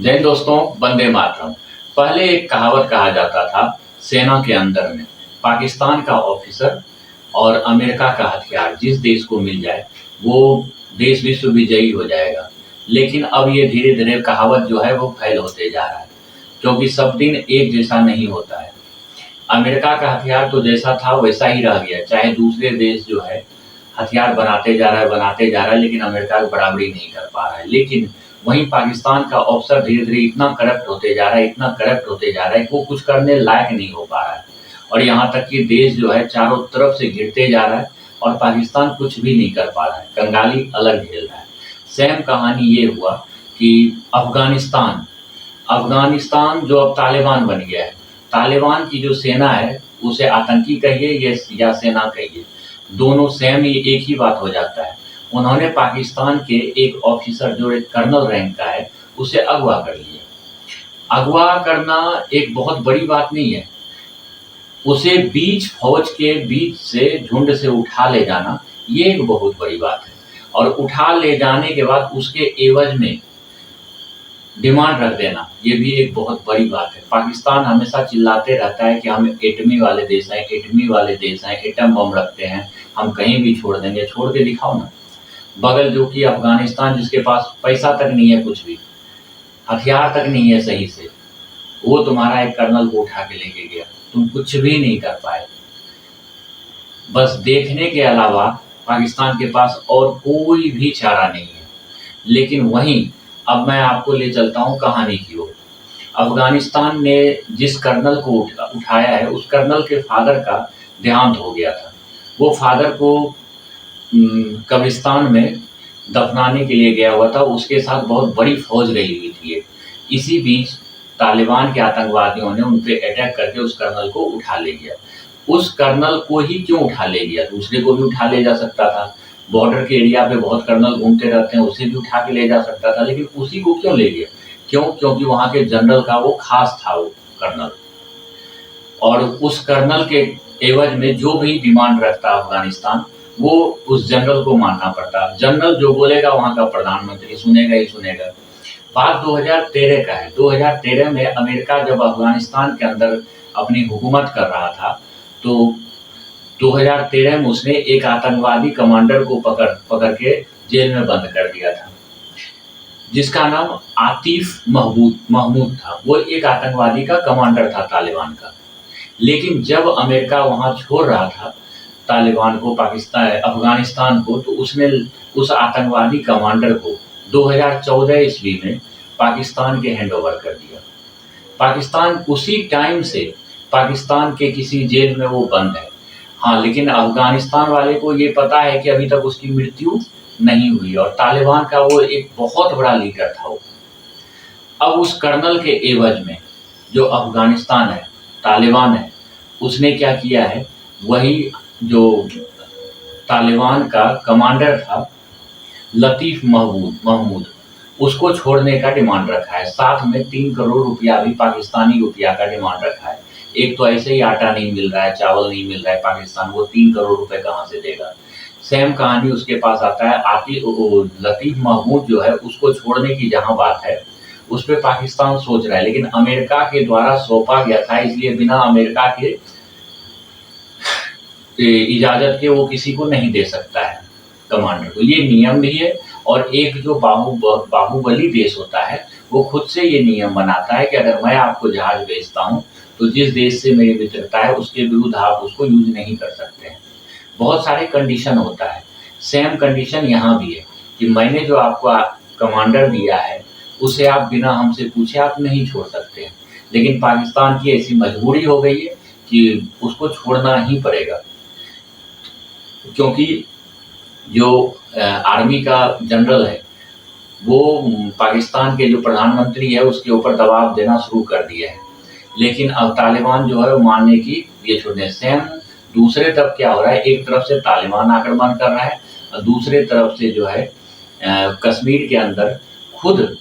जय हिंद दोस्तों, वंदे मातरम। पहले एक कहावत कहा जाता था सेना के अंदर में पाकिस्तान का ऑफिसर और अमेरिका का हथियार जिस देश को मिल जाए वो देश विश्व विजयी हो जाएगा। लेकिन अब ये धीरे-धीरे कहावत जो है वो फ़ैल होते जा रहा है, क्योंकि सब दिन एक जैसा नहीं होता है। अमेरिका का हथियार तो जैसा था वैसा ही रह गया, चाहे दूसरे देश जो है हथियार बनाते जा रहा है, लेकिन अमेरिका की बराबरी नहीं कर पा रहा है। लेकिन वहीं पाकिस्तान का ऑफिसर धीरे-धीरे इतना करप्ट होते जा रहा है, इतना करप्ट होते जा रहा है कि वो कुछ करने लायक नहीं हो पा रहा है। और यहाँ तक कि देश जो है चारों तरफ से घिरते जा रहा है और पाकिस्तान कुछ भी नहीं कर पा रहा है, कंगाली अलग झेल रहा है। सेम कहानी ये हुआ कि अफ़गानिस्तान अफ़गानिस्तान जो अब तालिबान बन गया है, तालिबान की जो सेना है, उसे आतंकी कहिए या सेना कहिए, दोनों सेम ही एक ही बात हो जाता है। उन्होंने पाकिस्तान के एक ऑफिसर जो एक कर्नल रैंक का है, उसे अगवा कर लिया। अगवा करना एक बहुत बड़ी बात नहीं है, उसे बीच फौज के बीच से झुंड से उठा ले जाना, ये एक बहुत बड़ी बात है। और उठा ले जाने के बाद उसके एवज़ में डिमांड रख देना, ये भी एक बहुत बड़ी बात है। पाकिस्तान हमेशा चिल्लाते रहता है कि हम एटमी वाले देश हैं, एटमी वाले देश हैं, एटम बम रखते हैं, हम कहीं भी छोड़ देंगे, छोड़ के दिखाओ ना। बगल जो कि अफ़गानिस्तान जिसके पास पैसा तक नहीं है कुछ भी, हथियार तक नहीं है सही से, वो तुम्हारा एक कर्नल को उठा के लेके गया, तुम कुछ भी नहीं कर पाए। बस देखने के अलावा पाकिस्तान के पास और कोई भी चारा नहीं है। लेकिन वहीं अब मैं आपको ले चलता हूँ कहानी की ओर। अफ़गानिस्तान ने जिस कर्नल को उठाया है, उस कर्नल के फ़ादर का देहांत हो गया था। वो फ़ादर को कब्रिस्तान में दफनाने के लिए गया हुआ था, उसके साथ बहुत बड़ी फ़ौज गई हुई थी एक। इसी बीच तालिबान के आतंकवादियों ने उन पे अटैक करके उस कर्नल को उठा ले गया। उस कर्नल को ही क्यों उठा ले गया? दूसरे को भी उठा ले जा सकता था। बॉर्डर के एरिया पे बहुत कर्नल घूमते रहते हैं, उसे भी उठा के ले जा सकता था, लेकिन उसी को क्यों ले गया? क्यों? क्योंकि वहाँ के जनरल का वो ख़ास था वो कर्नल। और उस कर्नल के एवज़ में जो भी डिमांड रखता अफ़गानिस्तान, वो उस जनरल को मानना पड़ता। जनरल जो बोलेगा वहाँ का प्रधानमंत्री सुनेगा ही सुनेगा। बात 2013 का है। 2013 में अमेरिका जब अफ़गानिस्तान के अंदर अपनी हुकूमत कर रहा था, तो 2013 में उसने एक आतंकवादी कमांडर को पकड़ के जेल में बंद कर दिया था, जिसका नाम आतिफ महमूद था। वो एक आतंकवादी का कमांडर था तालिबान का। लेकिन जब अमेरिका वहाँ छोड़ रहा था तालिबान को, अफ़गानिस्तान को, तो उसने उस आतंकवादी कमांडर को 2014 ईस्वी में पाकिस्तान के हैंडओवर कर दिया। पाकिस्तान उसी टाइम से पाकिस्तान के किसी जेल में वो बंद है। हाँ, लेकिन अफ़गानिस्तान वाले को ये पता है कि अभी तक उसकी मृत्यु नहीं हुई और तालिबान का वो एक बहुत बड़ा लीडर था वो। अब उस कर्नल के एवज़ में जो अफ़गानिस्तान है, तालिबान है, उसने क्या किया है, वही जो तालिबान का कमांडर था लतीफ़ महमूद, उसको छोड़ने का डिमांड रखा है। साथ में 3 करोड़ रुपया भी पाकिस्तानी रुपया का डिमांड रखा है। एक तो ऐसे ही आटा नहीं मिल रहा है, चावल नहीं मिल रहा है पाकिस्तान, वो 3 करोड़ रुपए कहाँ से देगा? सेम कहानी उसके पास आता है। लतीफ़ महमूद जो है उसको छोड़ने की जहाँ बात है, उस पे पाकिस्तान सोच रहा है, लेकिन अमेरिका के द्वारा सौंपा गया था, इसलिए बिना अमेरिका के इजाज़त के वो किसी को नहीं दे सकता है कमांडर को। ये नियम भी है। और एक जो बाहुबली देश होता है, वो खुद से ये नियम बनाता है कि अगर मैं आपको जहाज़ भेजता हूँ, तो जिस देश से मेरी मित्रता है उसके विरुद्ध आप उसको यूज़ नहीं कर सकते हैं। बहुत सारे कंडीशन होता है। सेम कंडीशन यहाँ भी है कि मैंने जो आपको कमांडर दिया है, उसे आप बिना हमसे पूछे आप नहीं छोड़ सकते हैं। लेकिन पाकिस्तान की ऐसी मजबूरी हो गई है कि उसको छोड़ना ही पड़ेगा, क्योंकि जो आर्मी का जनरल है, वो पाकिस्तान के जो प्रधानमंत्री है उसके ऊपर दबाव देना शुरू कर दिया है। लेकिन अब तालिबान जो है वो मानने की ये छोड़ने। सेम दूसरे तरफ क्या हो रहा है, एक तरफ से तालिबान आक्रमण कर रहा है और दूसरे तरफ से जो है कश्मीर के अंदर खुद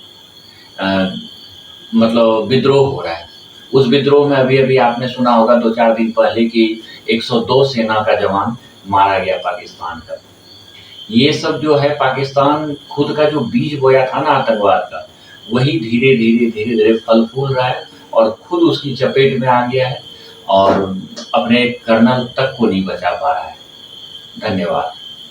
मतलब विद्रोह हो रहा है। उस विद्रोह में अभी-अभी आपने सुना होगा 2-4 दिन पहले कि 102 सेना का जवान मारा गया पाकिस्तान का। ये सब जो है पाकिस्तान खुद का जो बीज बोया था ना आतंकवाद का, वही धीरे धीरे धीरे धीरे फल फूल रहा है और खुद उसकी चपेट में आ गया है और अपने कर्नल तक को नहीं बचा पा रहा है। धन्यवाद।